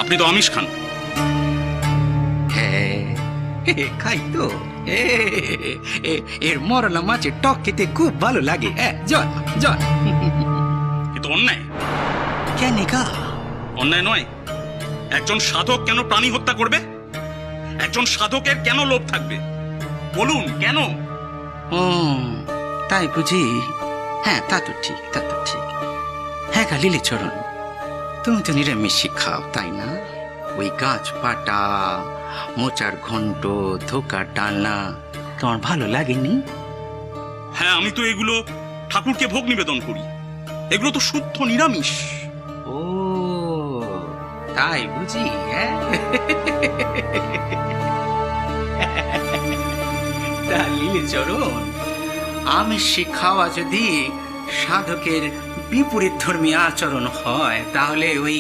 আপনি তো আমিষ খান। হ্যাঁ, খাই তো। এর মরলা মাছের টক খেতে খুব ভালো লাগে। হ্যাঁ, জল জল। এ তো অন্যায়। কেন গা? অন্যায় নয়? একজন সাধক কেন প্রাণী হত্যা করবে? একজন সাধকের কেন লোভ থাকবে? বলুন কেন? ও তাই বুঝি? হ্যাঁ, তা তো ঠিক, তা তো ঠিক। হ্যাঁ গা লীলিচরণ, তুমি তো নিরামিষ খাও তাই না? ওই গাছ পাটা, মোচার ঘন্ট, ধোকার ডালনা তোমার ভালো লাগেনি? হ্যাঁ, আমি তো এগুলো ঠাকুরকে ভোগ নিবেদন করি। এগুলো তো শুদ্ধ নিরামিষ। ও তাই বুঝি? হ্যাঁ, তা লীলিচরণ, আমিষ খাওয়া যদি সাধকের বিপরীত ধর্মী আচরণ হয়, তাহলে ওই